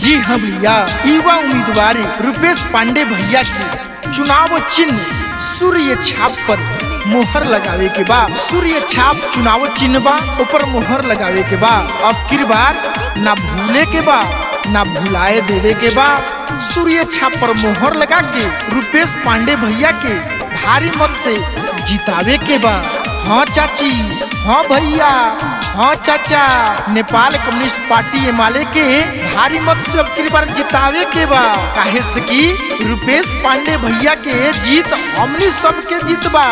जी हाँ भैया, युवा उम्मीदवार रुपेश पांडे भैया की चुनाव चिन्ह सूर्य छाप पर मोहर लगावे के बाद सूर्य छाप चुनाव चिन्ह बा ऊपर मोहर लगावे के बाद अब की बार ना भूले के बाद ना भुलाए देवे के बाद सूर्य छाप पर मोहर लगा के रुपेश पांडे भैया के भारी मत से जितावे के बाद। हाँ चाची, हाँ भैया, हाँ चाचा, नेपाल कम्युनिस्ट पार्टी एमाले के भारी मत से अब की बार जितावे के बा। काहे से कि रुपेश पांडे भैया के जीत हमनी सबके जीत बा।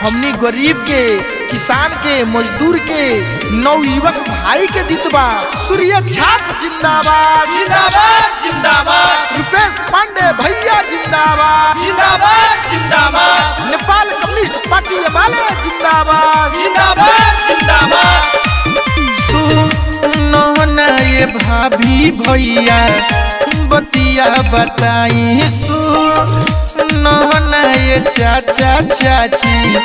हमनी गरीब के, किसान के, मजदूर के, नवयुवक भाई के जीत बा। सूर्य छाप जिंदाबाद जिंदाबाद जिंदाबाद, रुपेश पांडे भैया जिंदाबाद जिंदाबाद जिंदाबाद, नेपाल कम्युनिस्ट पार्टी एमाले जिंदाबाद जिंदाबाद जिंदाबाद। सुनो ना ये भाभी भैया बतिया बताई, सुनो ना ये चाचा चाची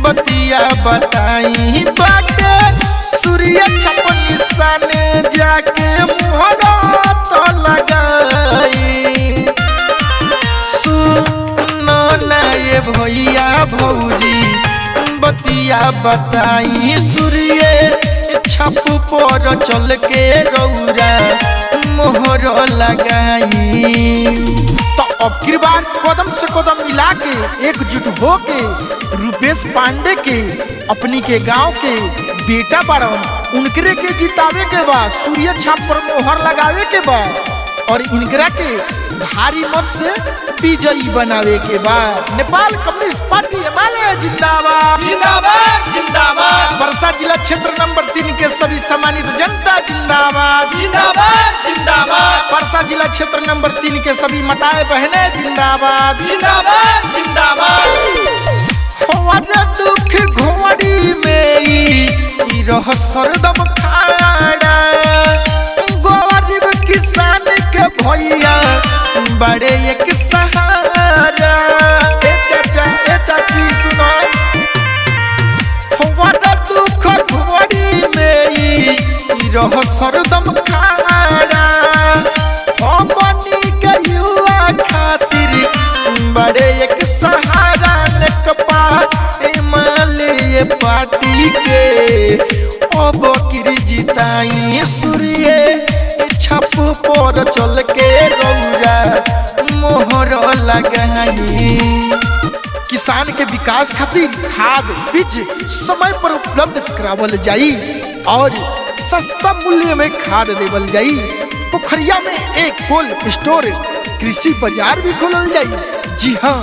बतिया बताई। बाटे सूर्य छाप निशाने जाके मोहरा तो लगाई। सुनो ना ये भैया भौजी बतिया बताई, सूर्य छाप पर चल के रौरा मोहर लगाई। तो अब की बार कदम से कदम मिला के एकजुट हो के रुपेश पांडे के अपनी के गांव के बेटा बारन उनकरे के जितावे के बाद सूर्य छाप पर मोहर लगावे के बाद और इनकरा के भारी मत से विजयी बनावे के बाद। नेपाल कम्युनिस्ट पार्टी एमाले जिंदाबाद जिंदाबाद जिंदाबाद, वर्षा जिला क्षेत्र नंबर 3 के सभी सम्मानित जनता जिंदाबाद जिंदाबाद जिंदाबाद, वर्षा जिला क्षेत्र नंबर 3 के सभी माताएं बहनें जिंदाबाद जिंदाबाद जिंदाबाद। हमारे दुख घोड़ी में ई रह सरदम खाड़ा, गरीब किसान के भैया बड़े एक सहारा। ए चाचा, ए चाची सुनो, हमारा दुख घोड़ी में ई रह सरदम खाड़ा। हमनी के युवा खातिर बड़े एक सहारा। नेकपा एमाले पार्टी के अब की जिताई, सूर्य छाप पर चल के रौरा मोहर लगाई। किसान के विकास खातिर खाद बीज समय पर उपलब्ध करावल जाई और सस्ता मूल्य में खाद देवल जाई। पोखरिया में एक कोल्ड स्टोर कृषि बाजार भी खोलल जाई। जी हाँ,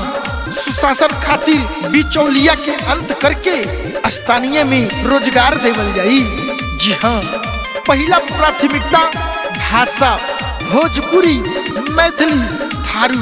सुशासन खातिर बिचौलिया के अंत करके स्थानीय में रोजगार देवल जाई। जी हाँ, पहला प्राथमिकता भाषा भोजपुरी, मैथिली, थारू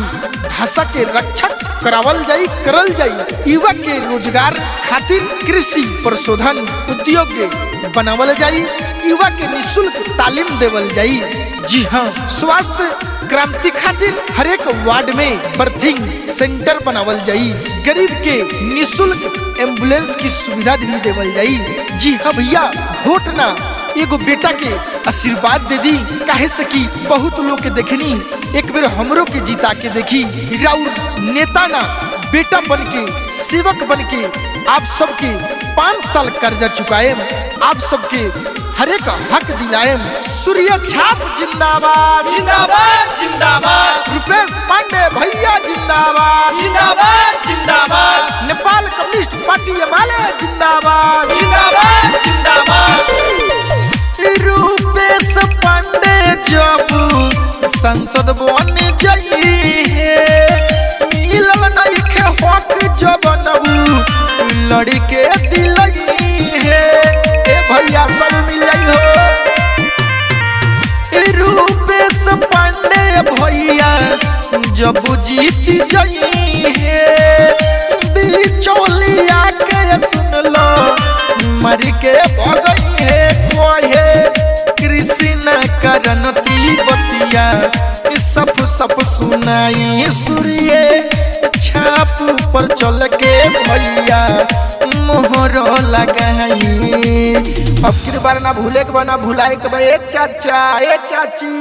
भाषा के रक्षक करावल जाई, करल जाई। युवा के रोजगार खातिर कृषि प्रशोधन उद्योग बनावल जाई। युवा के निःशुल्क तालीम देवल जाई। जी हाँ, स्वास्थ्य क्रांति खातिर हर एक वार्ड में बर्थिंग सेंटर बनावल जाई। गरीब के निःशुल्क एम्बुलेंस की सुविधा भी देवल जाई। जी हाँ भैया, वोट ना एगो बेटा के आशीर्वाद दे दी। काहे से कि बहुत लोग के देखनी, एक बेर हमरो के जिता के देखी। राउर नेता ना बेटा बन के, सेवक बन के आप सबके 5 साल कर्जा चुकाएम, आप सबके हर एक हक दिलाएम। सूर्य छाप जिंदाबाद जिंदाबाद जिंदाबाद, रुपेश पांडे भैया जिंदाबाद जिंदाबाद जिंदाबाद, नेपाल कम्युनिस्ट पार्टी एमाले जिंदाबाद जिंदाबाद जिंदाबाद। रुपेश पांडे जब संसद बन जाई है, मिलल नइखे हक जब नबू लड़के दिलई है। ए भैया सब मिल जाई हो। रुपेश पांडे भैया जब जीत जाई है, बिचौलिया के सुन लो मर के भगई है। कोहे कृष्ण करनती बतिया सब सब सुनाई। सूर्य छाप पर चल के भैया मोहर लगाई। अब की बार ना भूले के बा ना भुलाए के बा। ए चाचा, ए चाची।